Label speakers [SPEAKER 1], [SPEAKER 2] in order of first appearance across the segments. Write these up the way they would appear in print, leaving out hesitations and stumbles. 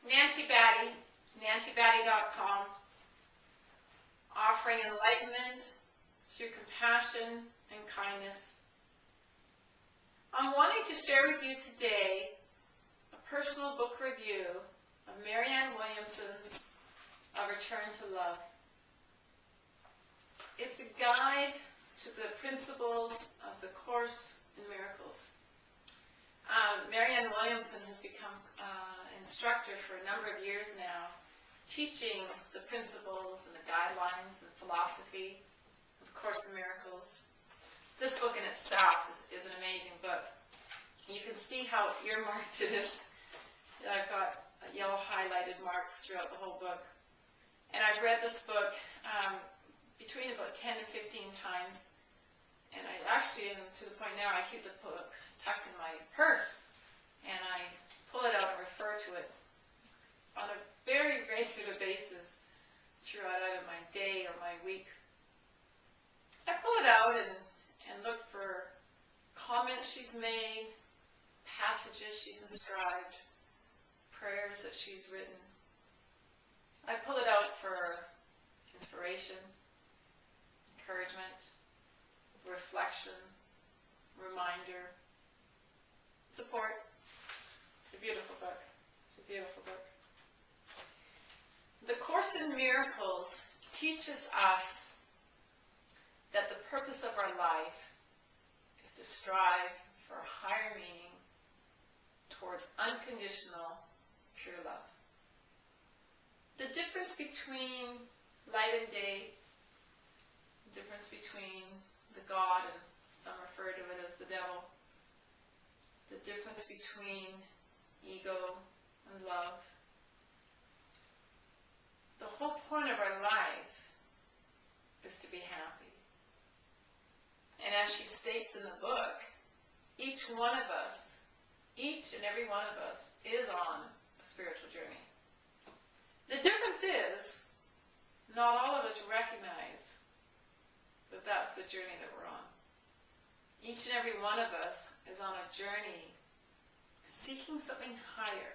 [SPEAKER 1] Nancy Battye, nancybattye.com, offering enlightenment through compassion and kindness. I'm wanting to share with you today a personal book review of Marianne Williamson's A Return to Love. It's a guide to the principles of the Course in Miracles. Marianne Williamson has become an instructor for a number of years now, teaching the principles and the guidelines and philosophy of Course in Miracles. This book in itself is an amazing book. You can see how earmarked it is. I've got yellow highlighted marks throughout the whole book. And I've read this book between about 10 and 15 times. And I actually am to the point now I keep the book tucked in my purse. And I pull it out and refer to it on a very regular basis throughout either my day or my week. I pull it out and look for comments she's made, passages she's inscribed, prayers that she's written. I pull it out for inspiration, encouragement, reflection, reminder, support. It's a beautiful book. It's a beautiful book. The Course in Miracles teaches us that the purpose of our life is to strive for higher meaning towards unconditional, pure love. The difference between light and day, the difference between the God, and some refer to it as the devil, the difference between ego and love. The whole point of our life is to be happy. And as she states in the book, each one of us, each and every one of us, is on a spiritual journey. The difference is, not all of us recognize that that's the journey that we're on. Each and every one of us is on a journey seeking something higher,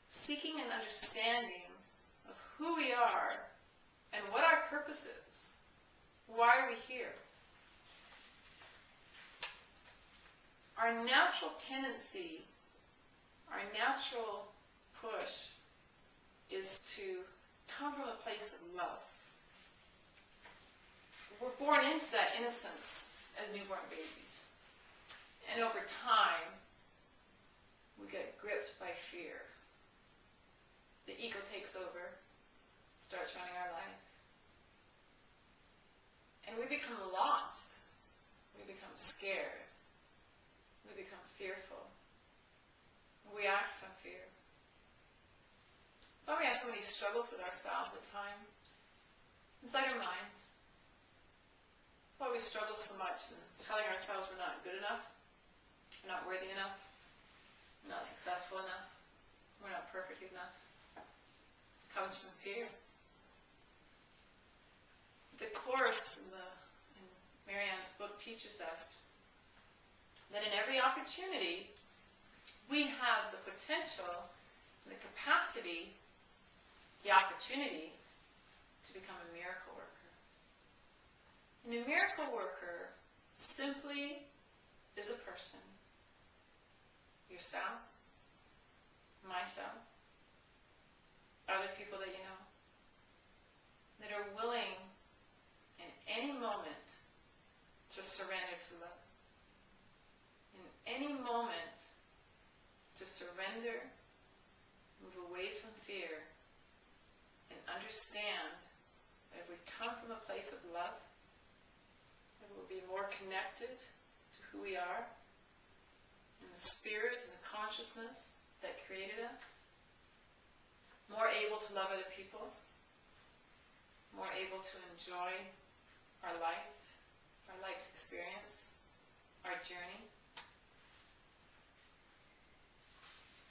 [SPEAKER 1] seeking an understanding of who we are and what our purpose is. Why are we here? Our natural tendency, our natural push is to come from a place of love. We're born into that innocence as newborn babies. And over time, we get gripped by fear. The ego takes over, starts running our life. And we become lost. We become scared. We become fearful. We act from fear. That's why we have so many struggles with ourselves at times, inside our minds. That's why we struggle so much in telling ourselves we're not good enough, we're not worthy enough, we're not successful enough, we're not perfect enough. It comes from fear. The Course in Marianne's book teaches us that in every opportunity, we have the potential, the capacity, the opportunity to become a miracle worker. And a miracle worker simply is a person, yourself, myself, other people that you know, that are willing in any moment to surrender to love. In any moment to surrender, move away from fear, and understand that if we come from a place of love, that we'll be more connected to who we are, and the spirit and the consciousness that created us, more able to love other people, more able to enjoy our life, our life's experience, our journey.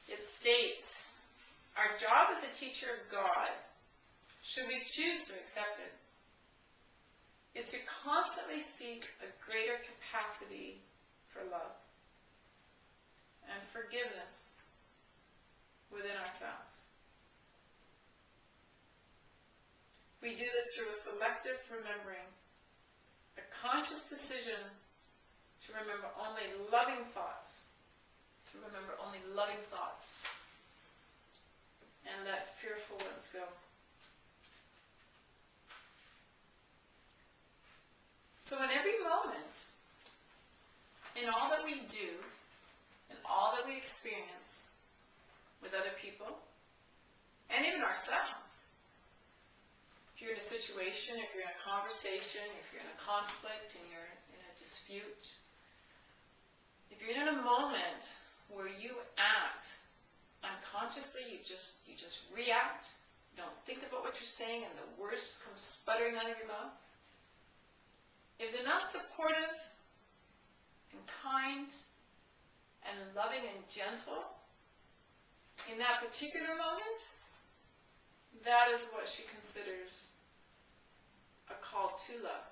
[SPEAKER 1] It states, our job as a teacher of God, should we choose to accept it, is to constantly seek a greater capacity for love and forgiveness within ourselves. We do this through a selective remembering, a conscious decision to remember only loving thoughts, and let fearful ones go. So in every moment, in all that we do, in all that we experience with other people, and even ourselves, if you're in a situation, if you're in a conversation, if you're in a conflict and you're in a dispute, if you're in a moment where you act unconsciously, you just react, you don't think about what you're saying, and the words just come sputtering out of your mouth. If they're not supportive and kind and loving and gentle in that particular moment, that is what she considers a call to love.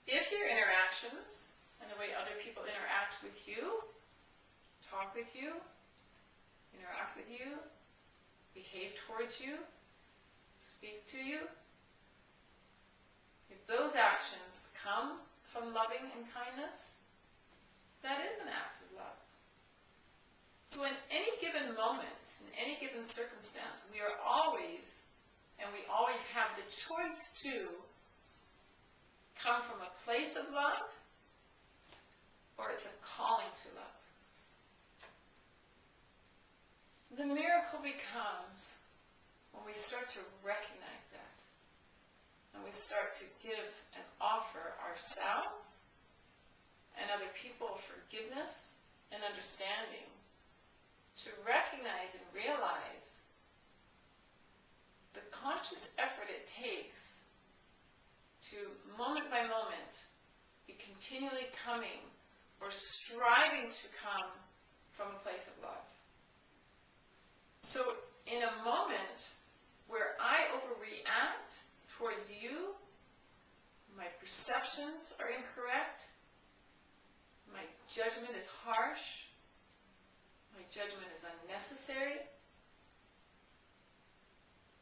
[SPEAKER 1] If your interactions and the way other people interact with you, talk with you, interact with you, behave towards you, speak to you, if those actions come from loving and kindness, that is an act of love. So in any given moment, in any given circumstance, we are always, and we always have the choice to come from a place of love, or it's a calling to love. The miracle becomes when we start to recognize that, and we start to give and offer ourselves and other people forgiveness and understanding, to recognize and realize the conscious effort it takes to, moment by moment, be continually coming or striving to come from a place of love. So in a moment where I overreact towards you, my perceptions are incorrect, my judgment is harsh, my judgment is unnecessary,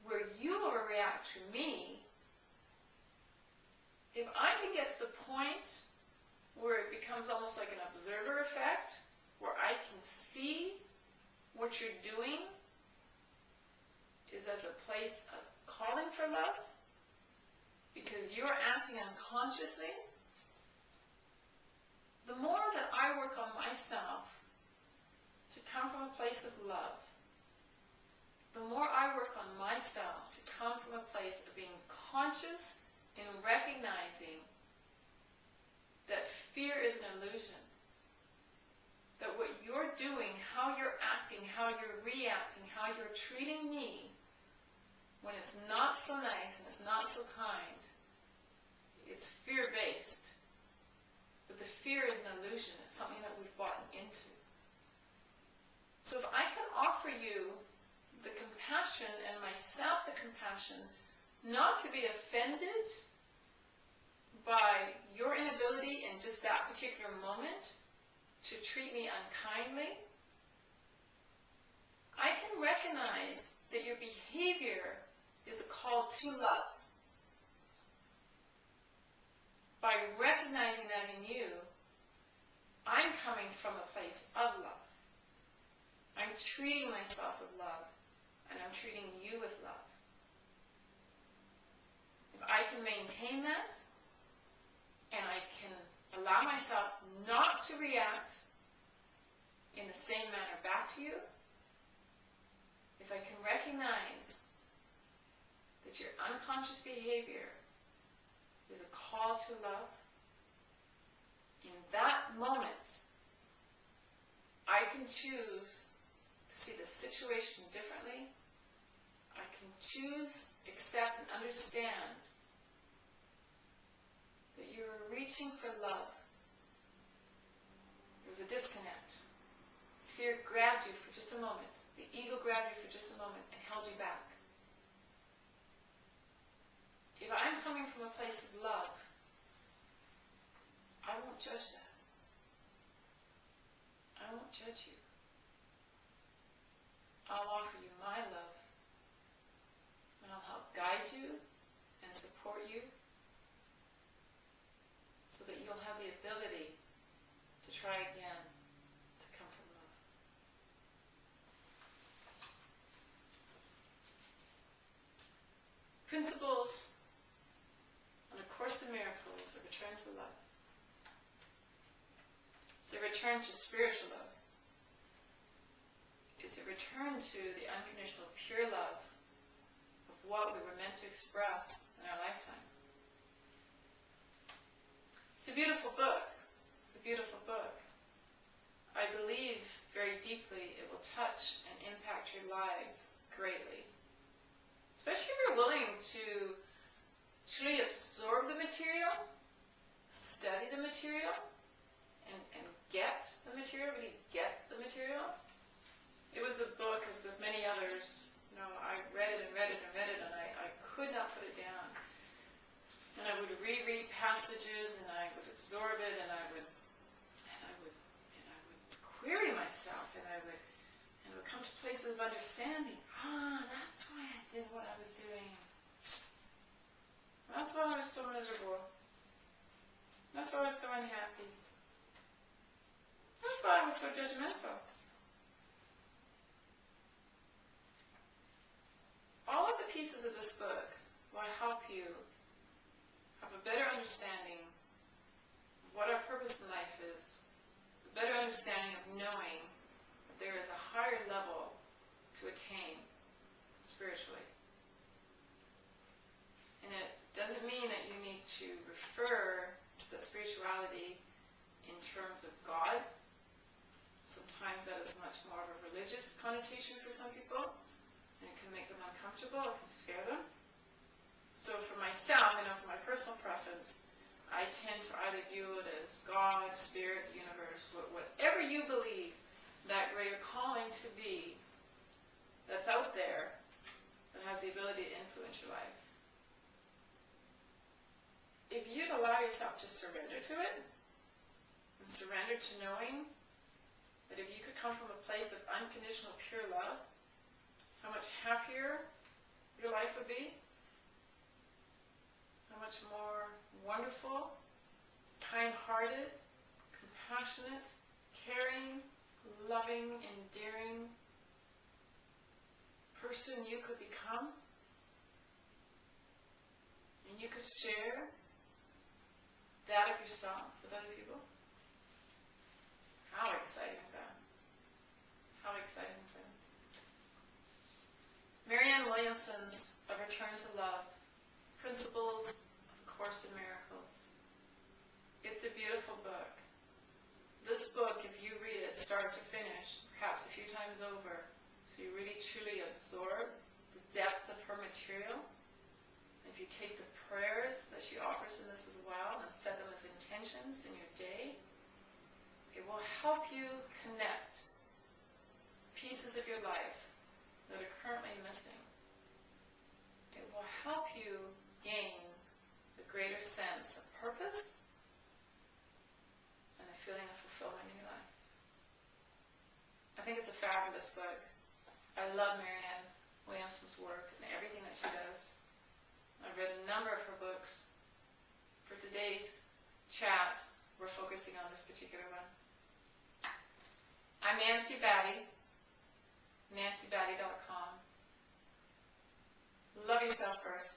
[SPEAKER 1] where you overreact to me, if I can get to the point where it becomes almost like an observer effect, where I can see what you're doing is as a place of calling for love, because you're acting unconsciously, the more that I work on myself to come from a place of love, the more I work on myself to come from a place of being conscious in recognizing that fear is an illusion, that what you're doing, how you're acting, how you're reacting, how you're treating me, when it's not so nice and it's not so kind, it's fear-based. But the fear is an illusion. It's something that we've bought into. So if I can offer you the compassion and myself the compassion not to be offended by your inability in just that particular moment to treat me unkindly, I can recognize that your behavior is a call to love. By recognizing that in you, I'm coming from a place of love. I'm treating myself with love, and I'm treating you with love. If I can maintain that, and I can allow myself not to react in the same manner back to you, if I can recognize that your unconscious behavior is a call to love, in that moment, I can choose to see the situation differently. I can choose, accept, and understand that you're reaching for love. There's a disconnect. Fear grabbed you for just a moment. The ego grabbed you for just a moment and held you back. If I'm coming from a place of love, I won't judge that. I won't judge you. I'll offer you my love, my guide you and support you so that you'll have the ability to try again to come from love. Principles on A Course in Miracles, a return to love. It's a return to spiritual love. It's a return to the unconditional pure love of what we were meant to express in our lifetime. It's a beautiful book. It's a beautiful book. I believe very deeply it will touch and impact your lives greatly. Especially if you're willing to truly absorb the material, study the material, and get the material, really get the material. It was a book, as with many others, I read it and read it and read it, and I could not put it down. And I would reread passages, and I would absorb it, and I would query myself, and I would come to places of understanding. That's why I did what I was doing. That's why I was so miserable. That's why I was so unhappy. That's why I was so judgmental. All of the pieces of this book will help you have a better understanding of what our purpose in life is, a better understanding of knowing that there is a higher level to attain spiritually. And it doesn't mean that you need to refer to the spirituality in terms of God. Sometimes that is much more of a religious connotation for some people, and it can make them uncomfortable, it can scare them. So for myself, for my personal preference, I tend to either view it as God, Spirit, the universe, whatever you believe that greater calling to be that's out there that has the ability to influence your life. If you'd allow yourself to surrender to it, and surrender to knowing that if you could come from a place of unconditional pure love, how much happier your life would be, how much more wonderful, kind-hearted, compassionate, caring, loving, endearing person you could become, and you could share that of yourself with other people. How exciting is that? How exciting is that? Marianne Williamson's A Return to Love, Principles of A Course in Miracles. It's a beautiful book. This book, if you read it start to finish, perhaps a few times over, so you really truly absorb the depth of her material, if you take the prayers that she offers in this as well and set them as intentions in your day, it will help you connect pieces of your life that are currently missing. It will help you gain a greater sense of purpose and a feeling of fulfillment in your life. I think it's a fabulous book. I love Marianne Williamson's work and everything that she does. I've read a number of her books. For today's chat, we're focusing on this particular one. I'm Nancy Battye, nancybattye.com. Love yourself first.